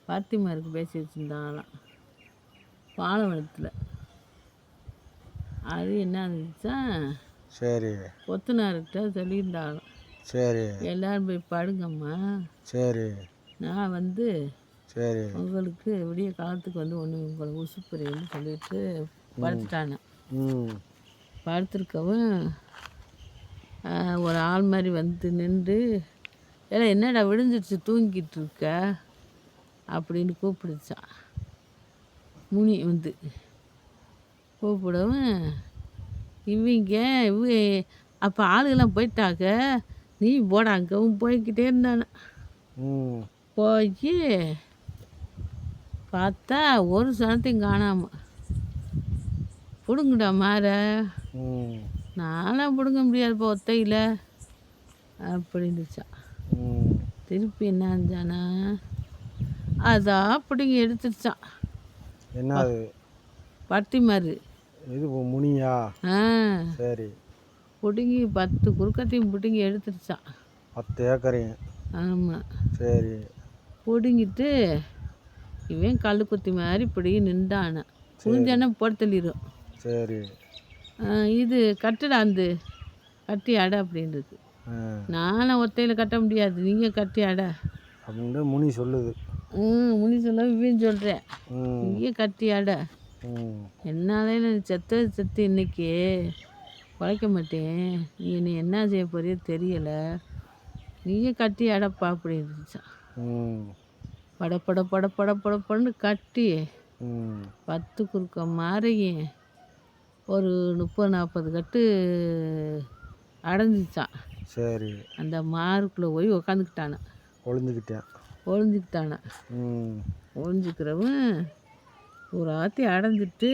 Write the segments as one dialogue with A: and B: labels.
A: பாத்திமாருக்கு பேசி வச்சுருந்தாங்களாம் பாலவனத்தில். அது என்ன இருந்துச்சா,
B: சரி
A: கொத்தனார்கிட்ட சொல்லியிருந்தாங்களாம்,
B: சரி
A: எல்லோரும் போய் படுங்கம்மா,
B: சரி
A: நான் வந்து
B: சரி
A: உங்களுக்கு விடிய காலத்துக்கு வந்து ஒன்று உங்களை உசுப்புறேன்னு சொல்லிட்டு படுத்துட்டானே. படுத்துருக்கவும் ஒரு ஆள் மாதிரி வந்து நின்று, ஏன்னா என்னடா விழுந்துருச்சு தூங்கிட்டு இருக்க அப்படின்னு கூப்பிடுச்சான். முனி வந்து கூப்பிடவும் இவங்க அப்போ ஆளுகெல்லாம் போயிட்டாங்க, நீ போட அங்கவும் போய்கிட்டே இருந்தானே. போய் பார்த்தா ஒரு சனத்தையும் காணாம. பிடுங்குடா மாற, நான்லாம் பிடுங்க முடியாதுப்பா ஒத்தையில் அப்படின்னுச்சான். திருப்பி என்ன இருந்தானா, அதான் பிடிங்கி எடுத்துருச்சான்.
B: என்னது
A: பத்திமாரு
B: இது முனியா? சரி.
A: பிடுங்கி 10 குறுக்கத்தையும் பிடுங்கி எடுத்துருச்சான்.
B: 10 ஏக்கரையும்.
A: ஆமாம்.
B: சரி.
A: பிடுங்கிட்டு இவன் கல் குத்தி மாதிரி இப்படி நின்றான. புரிஞ்சானே போட தள்ளிடும்.
B: சரி.
A: இது கட்டுடா அந்த கட்டி அடை அப்படின்றது. நானும் ஒத்தையில் கட்ட முடியாது, நீங்கள் கட்டி அடை
B: அப்படின்னு முனி சொல்லுது.
A: முனி சொல்ல இவன் சொல்கிறேன், நீயே கட்டி அடை. என்னாலே செத்து இன்னைக்கு குறைக்க மாட்டேன், நீ என்னை என்ன செய்ய போறியோ தெரியலை, நீயே கட்டி அடைப்பா அப்படின்னுச்சான். பட பட பட பட படப்படன்னு கட்டி 10 குறுக்க மாறையும் ஒரு 30-40 கட்டு அடைஞ்சிச்சான்.
B: சரி.
A: அந்த மாருக்குள்ளே போய் உக்காந்துக்கிட்டானே. ஒளிஞ்சுக்கிட்டானே. ஒளிஞ்சிக்கிறவன் ஒரு ஆத்தி அடைஞ்சிட்டு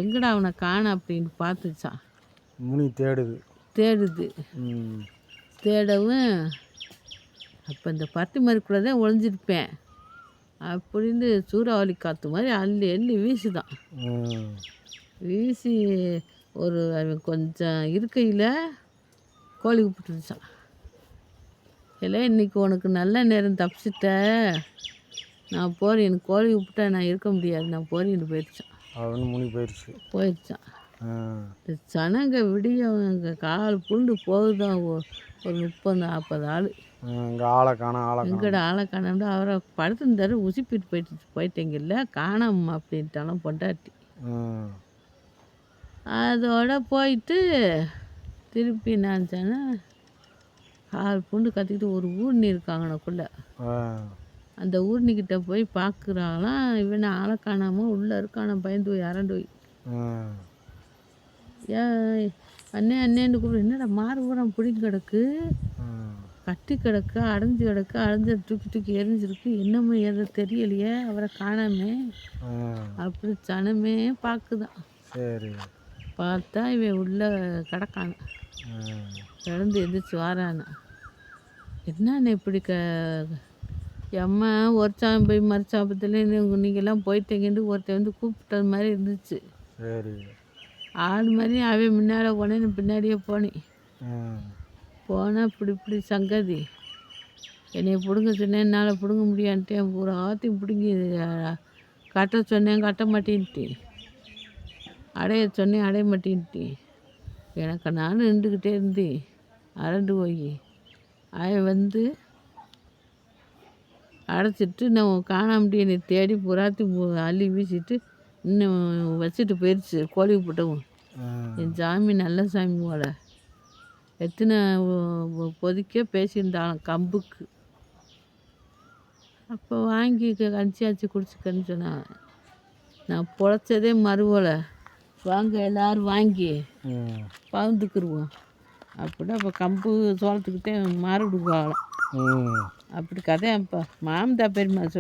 A: எங்கடா அவனை காண அப்படின்னு பார்த்துச்சான்.
B: முனி தேடுது.
A: தேடவும் அப்போ இந்த பத்திமருக்குள்ளே தான் ஒளிஞ்சிருப்பேன் அப்படின்னு சூறாவளி காற்று மாதிரி அள்ளி அள்ளி வீசுதான். வீசி ஒரு அவன் கொஞ்சம் இருக்கையில் கோழி கூப்பிட்டுருச்சான். இல்லை இன்னைக்கு உனக்கு நல்ல நேரம் தப்பிச்சிட்ட, நான் போகிறேன், எனக்கு கோழி கூப்பிட்டா நான் இருக்க முடியாது, நான் போறேன்னு போயிடுச்சான்.
B: அவனு முனி
A: போயிடுச்சான். இந்த சனங்க விடியவங்க கால் புண்டு போகுதான் ஒரு 30-40 ஆள். எங்கட ஆளை காணாம அவரை படுத்துருந்தாரு, உசிப்பிட்டு போயிட்டீங்கல்ல, காணாம அப்படின்ட்டாலும் பொண்டாட்டி. அதோட போயிட்டு திருப்பி என்னாச்சானா, கால் புண்டு கத்திக்கிட்டு ஒரு ஊர்னி இருக்காங்கனக்குள்ள, அந்த ஊர்னிக்கிட்ட போய் பார்க்குறாங்களாம். இவனை ஆளை காணாமல் உள்ளே இருக்கான, பயந்து போய் அரண்டு போய் ஏன் அண்ணே அண்ணேன்னு கூப்பிடு, என்னடா மாறு ஊரம் பிடிங்க கிடக்கு, கட்டி கிடக்கு, அடைஞ்சு கிடக்கு, அடைஞ்ச தூக்கி எரிஞ்சிருக்கு, என்னமோ எதை தெரியலையே, அவரை காணாமே அப்படி சனமே பார்க்குதான்.
B: சரி.
A: பார்த்தா இவன் உள்ள கிடக்கான, கிடந்து எந்திரிச்சு வாரான. என்னன்னு இப்படி எம்மா ஒரு சாமி போய் மறுச்சாப்பத்தில் நீங்கள்லாம் போயிட்டீங்கன்னு ஒருத்தர் வந்து கூப்பிட்டது மாதிரி இருந்துச்சு.
B: சரி.
A: ஆடு மாதிரி அவன் முன்னால் போனேன், பின்னாடியே போனேன். போனால் இப்படி சங்கதி, என்னை பிடுங்க சொன்னேன், என்னால் பிடுங்க முடியான்ட்டேன், ஒரு ஆத்தையும் பிடுங்கி கட்ட சொன்னேன், கட்ட மாட்டேன்ட்டு, அடைய சொன்னேன், அடைய மாட்டேன்ட்டு, எனக்கு நானும் நின்றுக்கிட்டே இருந்தேன் அரண்டு போய். அவன் வந்து அடைச்சிட்டு நான் காணாமட்டி என்னை தேடி புறாத்தி அள்ளி வீசிட்டு இன்னும் வச்சுட்டு போயிடுச்சு. கோழி போட்டவும் என் சாமி நல்ல சாமி போல, எத்தனை பொதிக்க பேசியிருந்தாலும் கம்புக்கு. அப்போ வாங்கி கஞ்சியாச்சு குடிச்சுக்கன்னு சொன்னான். நான் பொழைச்சதே மறுவலை, வாங்க எல்லோரும் வாங்கி பகிர்ந்துக்குருவோம் அப்படி. அப்போ கம்பு சோளத்துக்கிட்டே மாறு விடுவாங்களாம். அப்படி கதை அப்போ மாமதா பெரியம்மா சொல்லு.